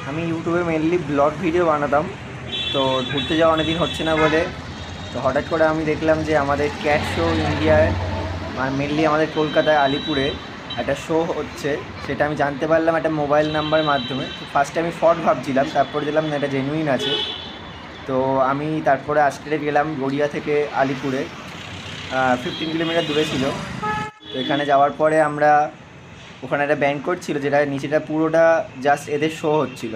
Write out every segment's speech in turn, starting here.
আমি ইউটিউবে mainly blog video বানাতাম। তো ঘুরতে যাওয়া অনেকদিন হচ্ছে না বলে তো হঠাৎ করে আমি দেখলাম যে আমাদের ক্যাট শো ইন্ডিয়ায় মানে মেনলি আমাদের কলকাতায় আলিপুরে একটা শো হচ্ছে। সেটা আমি জানতে পারলাম একটা মোবাইল নাম্বারের মাধ্যমে। তো ফার্স্টে আমি ফ্রড ভাবছিলাম, তারপরে দেখলাম না, এটা জেনুইন আছে। তো আমি তারপরে আজকে গেলাম গড়িয়া থেকে আলিপুরে, 15 কিলোমিটার দূরে ছিল। তো এখানে যাওয়ার পরে আমরা ওখানে একটা ব্যাংকট ছিল যেটা নিচেটা পুরোটা জাস্ট এদের শো হচ্ছিল।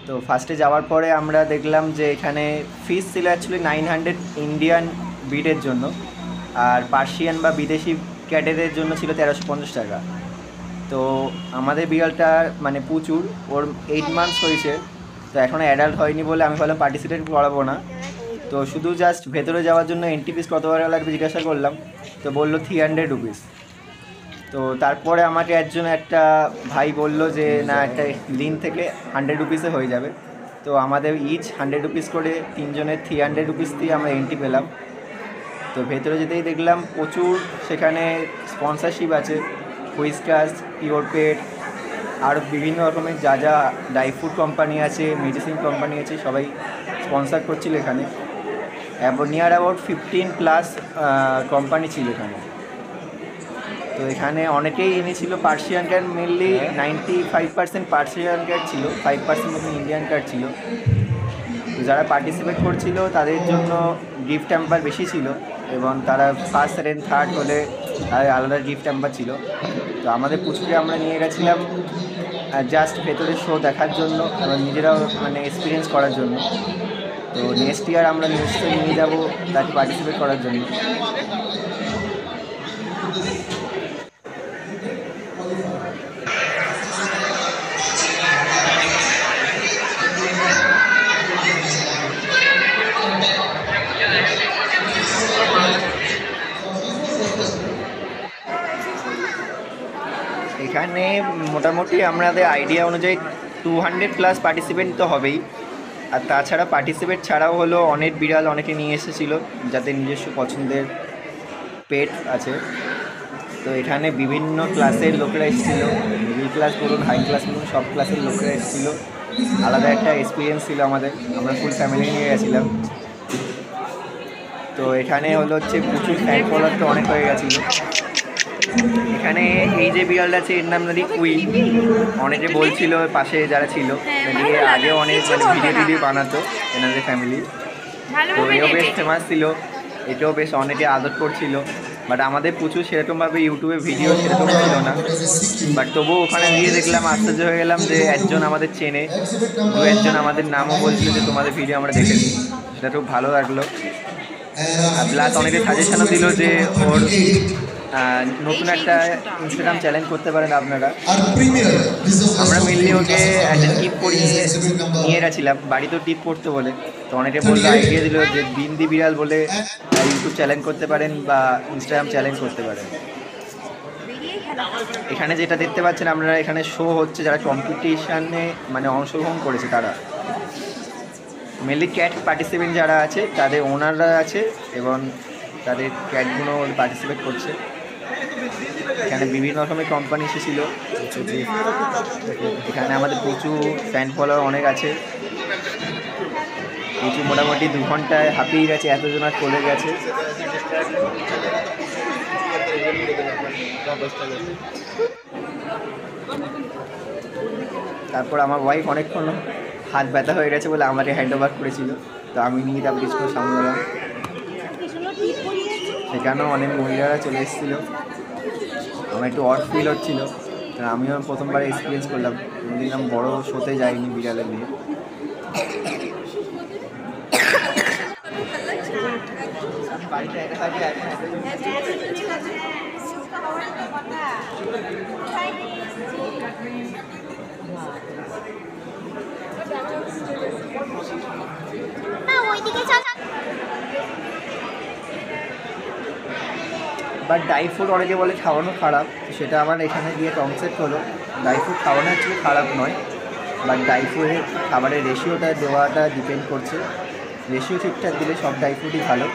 তো ফার্স্টে যাওয়ার পরে আমরা দেখলাম যে এখানে ফিস ছিল অ্যাকচুয়ালি 900 ইন্ডিয়ান বিডের জন্য, আর পার্সিয়ান বা বিদেশি ক্যাটেদের জন্য ছিল 1350 টাকা। তো আমাদের বিড়ালটা মানে প্রচুর, ওর 8 মান্থস হয়েছে, তো এখনও অ্যাডাল্ট হয়নি বলে আমি ভাবলাম পার্টিসিপেট করাবো না। তো শুধু জাস্ট ভেতরে যাওয়ার জন্য এন্ট্রি ফিস কত টাকা লাগবে জিজ্ঞাসা করলাম, তো বললো 300 রুপিস। তো তারপরে আমাকে একটা ভাই বলল যে না, একটা লিঙ্ক থেকে 100 রুপিসে হয়ে যাবে। তো আমাদের ইচ 100 রুপিস করে তিনজনের 300 রুপিস দিয়ে আমরা এন্ট্রি পেলাম। তো ভেতরে যেতেই দেখলাম প্রচুর সেখানে স্পন্সরশিপ আছে, হুইস্কাস, পিওর পেট, আর বিভিন্ন রকমের যা যা ড্রাই ফ্রুট কোম্পানি আছে, মেডিসিন কোম্পানি আছে, সবাই স্পন্সর করছিল এখানে। নিয়ার অ্যাবাউট 15+ কোম্পানি ছিল এখানে। তো এখানে অনেকেই এনেছিল Persian cat, mainly 95% Persian cat ছিল, 5% মতো ইন্ডিয়ান ক্যাট ছিল। তো যারা পার্টিসিপেট করছিল তাদের জন্য গিফট হ্যাম্পার বেশি ছিল, এবং তারা ফার্স্ট সেকেন্ড থার্ড হলে তাদের আলাদা গিফট হ্যাম্পার ছিল। তো আমাদের পুচুকে আমরা নিয়ে গেছিলাম জাস্ট ভেতরে শো দেখার জন্য এবং নিজেরাও মানে এক্সপিরিয়েন্স করার জন্য। তো নেক্সট ইয়ার আমরা নিশ্চয়ই নিয়ে যাবো তাকে পার্টিসিপেট করার জন্য। এখানে মোটামুটি আমাদের আইডিয়া অনুযায়ী 200+ পার্টিসিপেন্ট তো হবেই। আর তাছাড়া পার্টিসিপেট ছাড়াও হলো অনেক বিড়াল অনেকে নিয়ে এসেছিলো যাদের নিজস্ব পছন্দের পেট আছে। তো এখানে বিভিন্ন ক্লাসের লোকেরা এসেছিলো, মিডিল ক্লাস বলুন, হাই ক্লাস বলুন, সব ক্লাসের লোকেরা এসেছিলো। আলাদা একটা এক্সপিরিয়েন্স ছিল আমাদের, আমরা ফুল ফ্যামিলি নিয়ে গেছিলাম। তো এখানে হচ্ছে প্রচুর ফ্যান ফলোয়ার তো অনেক হয়ে গেছিলো। এখানে এই যে বিড়ালটা আছে এর নাম নাকি কুইন। অনেকে বলছিল পাশে যারা ছিল দিয়ে আগে অনেক ভিডিও টিডিও বানাতো এনাদের ফ্যামিলি। তো এও বেশ ফেমাস ছিল, এটাও বেশ অনেকে আদর করছিল। বাট আমাদের প্রচুর সেরকমভাবে ইউটিউবে ভিডিও সেরকম ছিল না। বাট তবুও ওখানে গিয়ে দেখলাম, আশ্চর্য হয়ে গেলাম যে একজন আমাদের চেনে, একজন আমাদের নামও বলছিল যে তোমাদের ভিডিও আমরা দেখেছি। সেটা খুব ভালো লাগলো। আর প্লাস অনেকে সাজেশনও দিল যে ওর নতুন একটা ইনস্টাগ্রাম চ্যালেঞ্জ করতে পারেন আপনারা। আমরা মেনলি ওকে একটা টিপ পরিয়ে নিয়ে গেছিলাম, বাড়িতেও টিপ পড়তে বলে। তো অনেকে বললো, আইডিয়া দিল যে বিন্দি বিড়াল বলে ইউটিউব চ্যালেঞ্জ করতে পারেন বা ইনস্টাগ্রাম চ্যালেঞ্জ করতে পারেন। এখানে যেটা দেখতে পাচ্ছেন আপনারা, এখানে শো হচ্ছে যারা কম্পিটিশানে মানে অংশগ্রহণ করেছে তারা, মেনলি ক্যাট পার্টিসিপেন্ট যারা আছে তাদের ওনাররা আছে এবং তাদের ক্যাটগুলো পার্টিসিপেট করছে। এখানে বিভিন্ন রকমের কোম্পানি এসেছিল। এখানে আমাদের প্রচুর ফ্যান ফলোয়ার অনেক আছে, প্রচুর মোটামুটি 2 ঘন্টায় হাঁপিয়ে গেছে, এতজন আর চলে গেছে। তারপর আমার ওয়াইফ অনেকক্ষণ হাত ব্যথা হয়ে গেছে বলে আমাকে হ্যান্ড ওভার করেছিল। তো আমি নিয়ে তারপর কিছু সামলালাম। সেখানেও অনেক মহিলারা চলে এসেছিলো, আমার একটু অড ফিল হচ্ছিলো, আমিও প্রথমবার এক্সপিরিয়েন্স করলাম। কোনোদিন আমি বড়ো শোতে যাইনি বিড়ালের নিয়ে। বাড়িতে একা থাকি বাট ড্রাই ফ্রুট অনেকে বলে খাওয়ানো খারাপ, সেটা আমার এখানে গিয়ে কনসেপ্ট হলো ড্রাই ফ্রুট খাওয়ানো অ্যাকচুয়ালি খারাপ নয়, বাট ড্রাই ফ্রুটের খাবারের রেশিওটা দেওয়াটা ডিপেন্ড করছে। রেশিও ঠিকঠাক দিলে সব ড্রাই ফ্রুটই ভালো।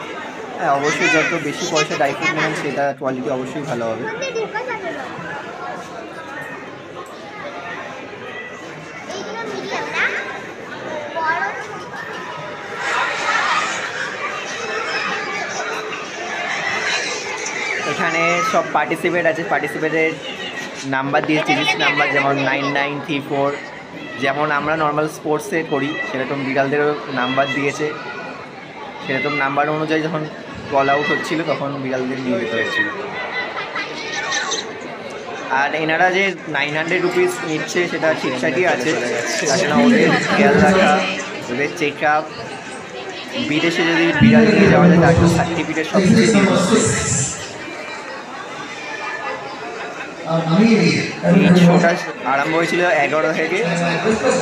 হ্যাঁ, অবশ্যই যত বেশি পয়সা ড্রাই ফ্রুট নেবেন সেটা কোয়ালিটি অবশ্যই ভালো হবে। সব পার্টিসিপেট আছে, পার্টিসিপেটের নাম্বার দিয়েছে, সিরিজ নাম্বার, যেমন 9934, যেমন আমরা নর্মাল স্পোর্টসে করি সেরকম বিড়ালদেরও নাম্বার দিয়েছে। সেরকম নাম্বার অনুযায়ী যখন কল আউট হচ্ছিলো তখন বিড়ালদের নিয়ে যেতে হচ্ছিলো। আর এনারা যে 900 রুপিস নিচ্ছে সেটা ঠিকঠাকই আছে, তাছাড়া ওদের খেয়াল রাখা, ওদের চেক আপ, বিদেশে যদি বিড়াল নিয়ে যাওয়া যায় তার সার্টিফিকেট সব কিছু দিয়ে দিচ্ছে। এই শোটা আরম্ভ হয়েছিল 11 থেকে,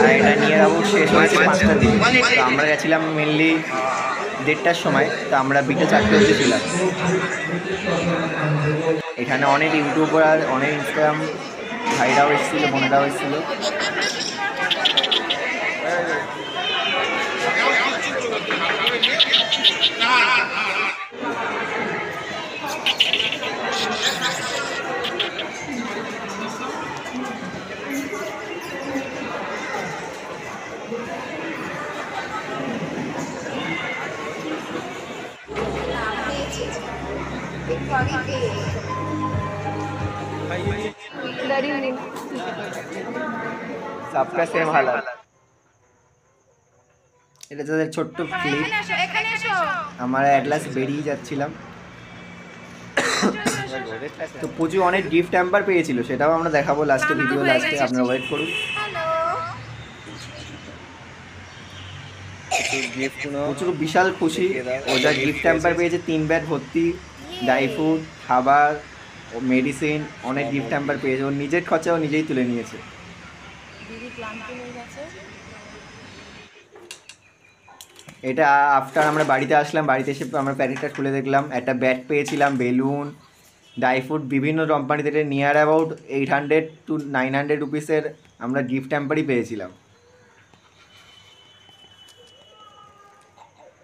আর এটা নিয়ে যাবো শেষ হয়েছে 5টার দিকে। তো আমরা গেছিলাম মেনলি 1:30টার সময়, তো আমরা বিকেল 4টে অবধি ছিলাম। এখানে অনেক ইউটিউবার, অনেক ইনস্টাগ্রাম ভাইরাও এসেছিল, বোনেরাও এসেছিল। सबका सेम हालत। এটা তাদের ছোট্ট ক্লিপ। আমরা অ্যাটলাস বেরিয়ে যাচ্ছিলাম। তো পুজো অনেক গিফট হ্যাম্পার পেয়েছিল, সেটাও আমরা দেখাবো লাস্টে, ভিডিও লাস্টে, আপনারা ওয়েট করুন। প্রচুর বিশাল খুশি, ও যা গিফট হ্যাম্পার পেয়েছে, 3 ব্যাগ ভর্তি ড্রাই ফ্রুট, খাবার ও মেডিসিন, অনেক গিফট হ্যাম্পার পেয়েছে। ওর নিজের খরচা ও নিজেই তুলে নিয়েছে। এটা আফটার আমরা বাড়িতে আসলাম, বাড়িতে এসে আমরা প্যাকেটটা খুলে দেখলাম, একটা ব্যাগ পেয়েছিলাম, বেলুন, ড্রাই ফ্রুট, বিভিন্ন কোম্পানি থেকে নিয়ার অ্যাবাউট 800 to 900 রুপিসের আমরা গিফট হ্যাম্পারই পেয়েছিলাম।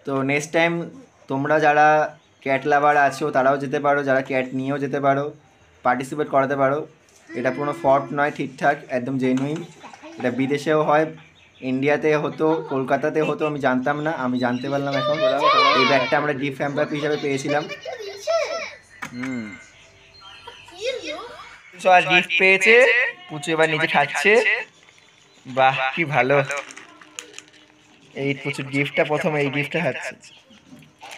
তো নেক্সট টাইম তোমরা যারা ক্যাট লাভার আছো তারাও যেতে পারো, যারা ক্যাট নিয়েও যেতে পারো, পার্টিসিপেট করাতে পারো। এটা কোনো ফ্রড নয়, ঠিকঠাক একদম জেনুইন। এটা বিদেশেও হয়, ইন্ডিয়াতে হতো, কলকাতাতে হতো, আমি জানতাম না, আমি জানতে পারলাম এখন। এই ব্যাগটা আমরা গিফট হ্যাম্পার হিসাবে পেয়েছিলাম। আর গিফট পেয়েছে, পুচু এবার নিজে খাচ্ছে। বাহ, কি ভালো। এই প্রচুর গিফটটা প্রথম, এই গিফটটা খাচ্ছে।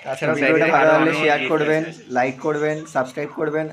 তাছাড়া ভিডিওটা ভালো লাগলে শেয়ার করবেন, লাইক করবেন, সাবস্ক্রাইব করবেন।